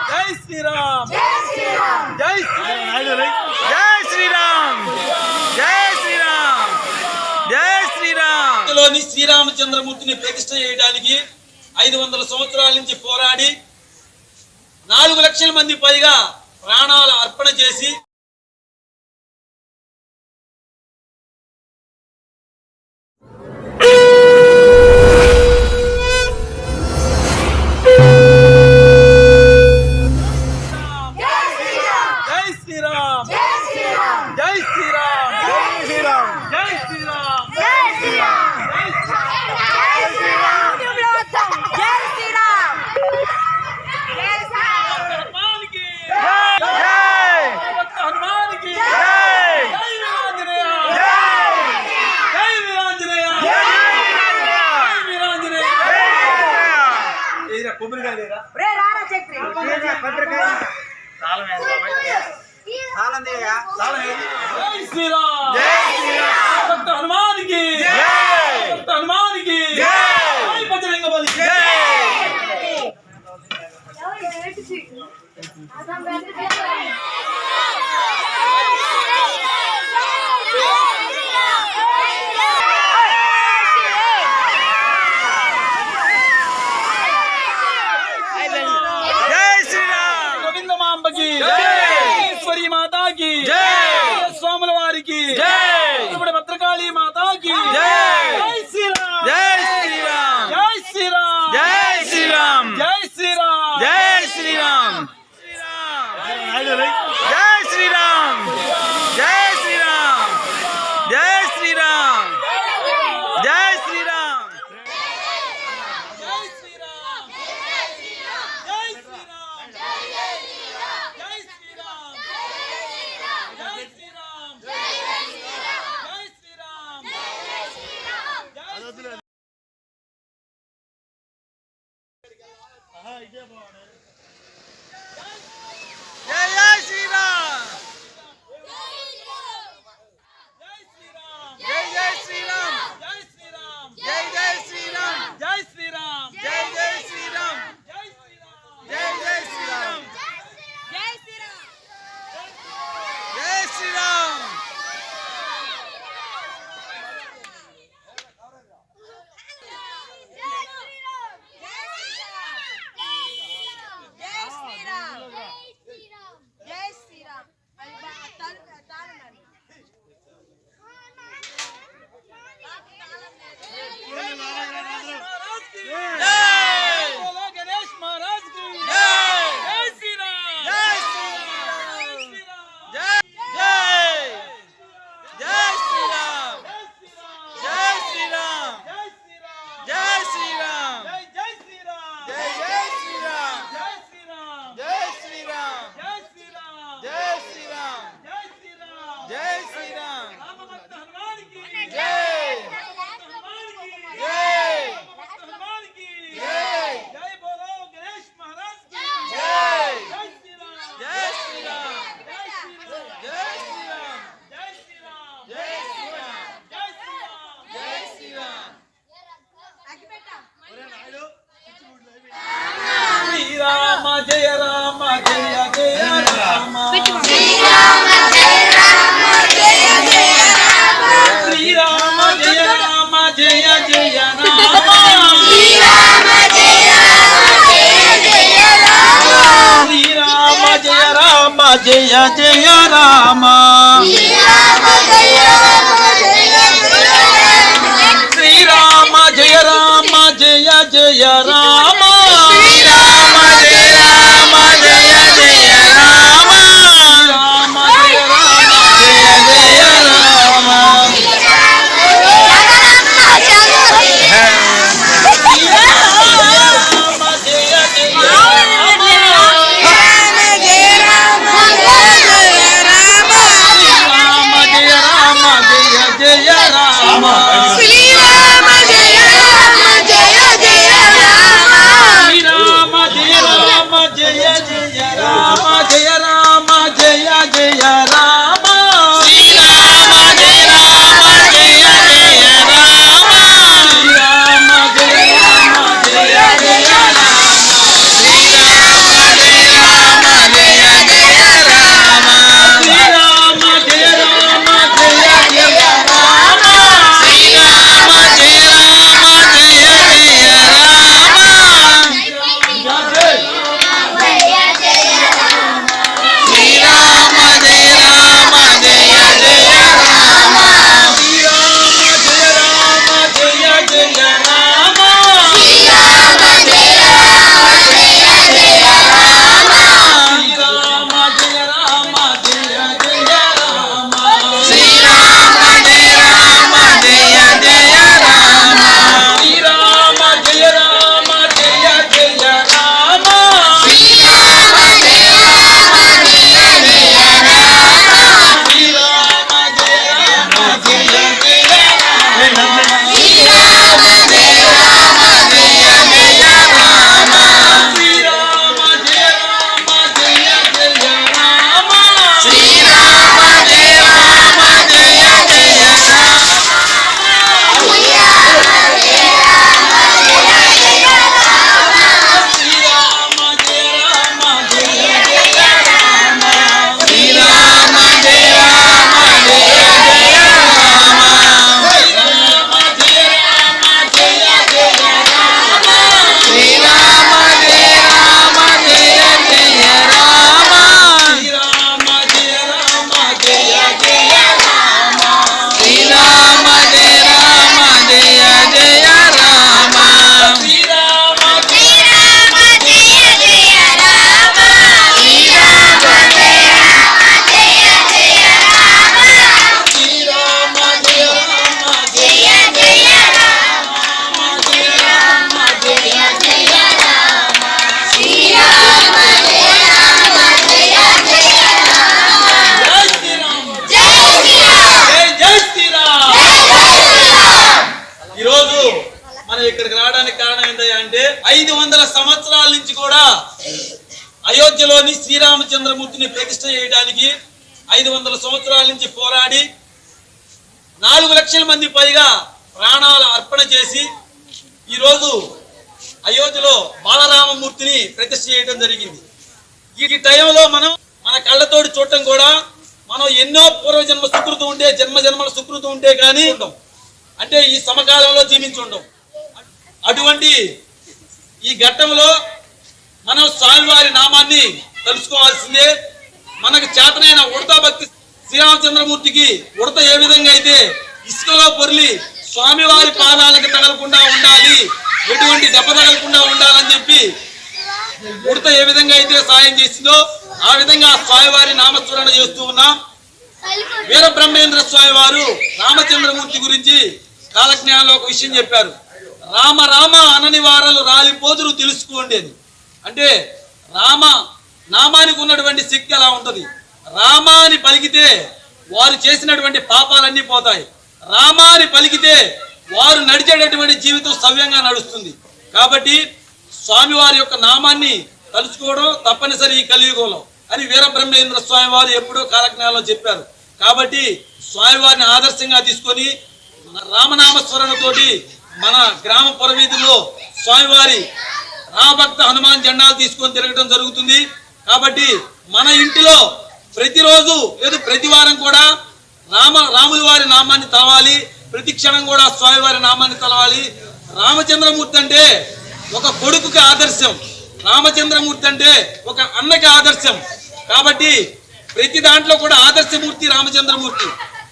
జై శ్రీరామ్ జై శ్రీరామ్ జై శ్రీరామ్ జై శ్రీరామ్ జై శ్రీరామ్. లోని శ్రీరామచంద్రమూర్తిని ప్రతిష్ఠ చేయడానికి 500 సంవత్సరాల నుంచి పోరాడి 4 లక్షల మంది పైగా ప్రాణాలు అర్పణ చేసి స్వాముల వారికి భద్రకాళి మాతాకి జై శ్రీరామ్ జై శ్రీరామ్ జై శ్రీరామ్ జై శ్రీరామ్ జై శ్రీరామ్ జై శ్రీరామ్ జై శ్రీరామ్ జై శ్రీరామ్ జై శ్రీరామ్ జై శ్రీరామ్. జయ రామ జయ జయ రామ శ్రీరామ జయ రామ జయ జయ రామ శ్రీరామ జయ రామ జయ జయ రామ శ్రీరామ జయ రామ జయ జయ రామ శ్రీరామ జయ రామ జయ జయ రామ శ్రీరామ జయ రామ జయ జయ రామ Rama అయోధ్యలోని శ్రీరామచంద్రమూర్తిని ప్రతిష్ఠ చేయడానికి 500 సంవత్సరాల నుంచి పోరాడి 4 లక్షల మంది పైగా ప్రాణాలు అర్పణ చేసి ఈరోజు అయోధ్యలో బాలరామమూర్తిని ప్రతిష్ఠ చేయడం జరిగింది. ఈ టైంలో మనం మన కళ్ళతోటి చూడటం కూడా మనం ఎన్నో పూర్వజన్మ సుకృతం ఉంటే జన్మల సుకృతం ఉంటే కానీ ఉంటాం, అంటే ఈ సమకాలంలో జీవించుండం. అటువంటి ఈ ఘట్టంలో మనం స్వామివారి నామాన్ని తెలుసుకోవాల్సిందే. మనకు చేతనైన ఉడతా భక్తి శ్రీరామచంద్రమూర్తికి ఉడత ఏ విధంగా అయితే ఇసుకలో పొర్లి స్వామివారి పాదాలకు తగలకుండా ఉండాలి, ఎటువంటి దెబ్బ తగలకుండా ఉండాలని చెప్పి ఉడత ఏ విధంగా అయితే సాయం చేసిందో ఆ విధంగా స్వామివారి నామస్మరణ చేస్తూ ఉన్నాం. వీరబ్రహ్మేంద్ర స్వామి వారు రామచంద్రమూర్తి గురించి కాలజ్ఞానంలో ఒక విషయం చెప్పారు. రామ రామ అనని వారలు రాలిపోదురు తెలుసుకోండి అని. అంటే రామ నామానికి ఉన్నటువంటి శక్తి అలా ఉంటది. రామ అని పలికితే వారు చేసినటువంటి పాపాలన్నీ పోతాయి. రామ అని పలికితే వారు నడిచేటటువంటి జీవితం సవ్యంగా నడుస్తుంది. కాబట్టి స్వామివారి యొక్క నామాన్ని తలుచుకోవడం తప్పనిసరి ఈ కలియుగంలో అని వీరబ్రహ్మేంద్ర స్వామి వారు ఎప్పుడో కాలజ్ఞానంలో చెప్పారు. కాబట్టి స్వామివారిని ఆదర్శంగా తీసుకొని రామనామస్మరణతోటి మన గ్రామ పురవీధుల్లో స్వామివారి రామభక్త హనుమాన్ జెండాలు తీసుకొని తిరగడం జరుగుతుంది. కాబట్టి మన ఇంటిలో ప్రతిరోజు లేదు ప్రతి వారం కూడా రాముల వారి నామాన్ని తలవాలి, ప్రతి క్షణం కూడా స్వామివారి నామాన్ని తలవాలి. రామచంద్రమూర్తి అంటే ఒక కొడుకుకి ఆదర్శం, రామచంద్రమూర్తి అంటే ఒక అన్నకి ఆదర్శం. కాబట్టి ప్రతి దాంట్లో కూడా ఆదర్శమూర్తి రామచంద్రమూర్తి.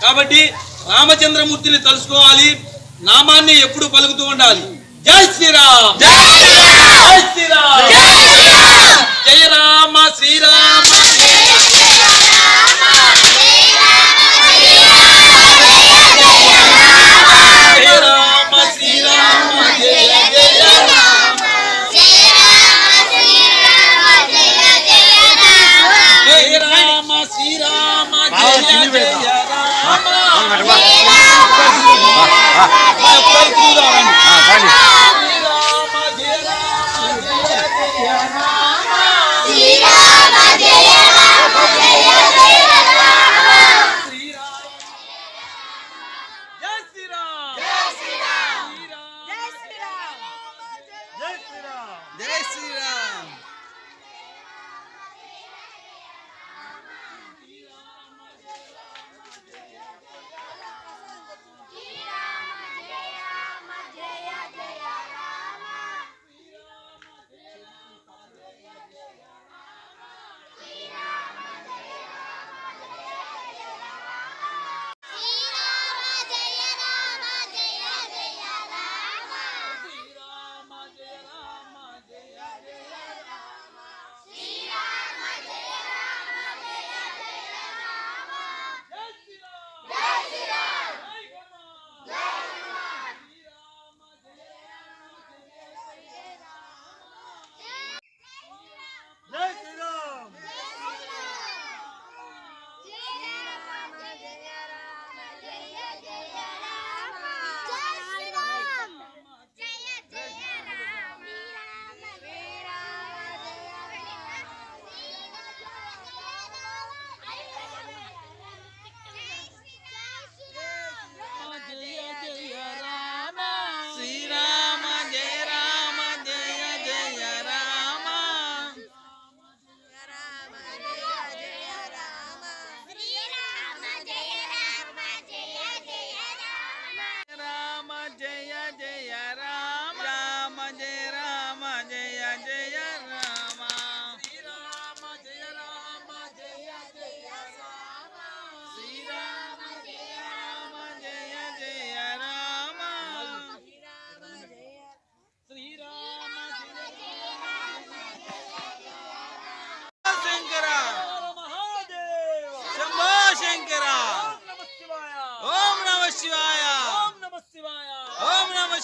కాబట్టి రామచంద్రమూర్తిని తలుసుకోవాలి, నామాన్ని ఎప్పుడు పలుకుతూ ఉండాలి. జై శ్రీరామ్, జై శ్రీరామ్, జయ రామ శ్రీరామ, జయ రామ శ్రీరామ, జయ జయ రామ, జయ రామ శ్రీరామ, జయ జయ రామ.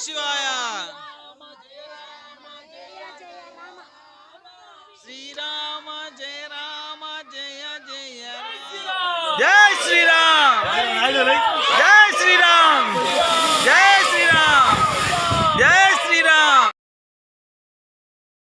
శివాయ. శ్రీరామ జయ రామ జయ జయ రామ. జై శ్రీరామ్.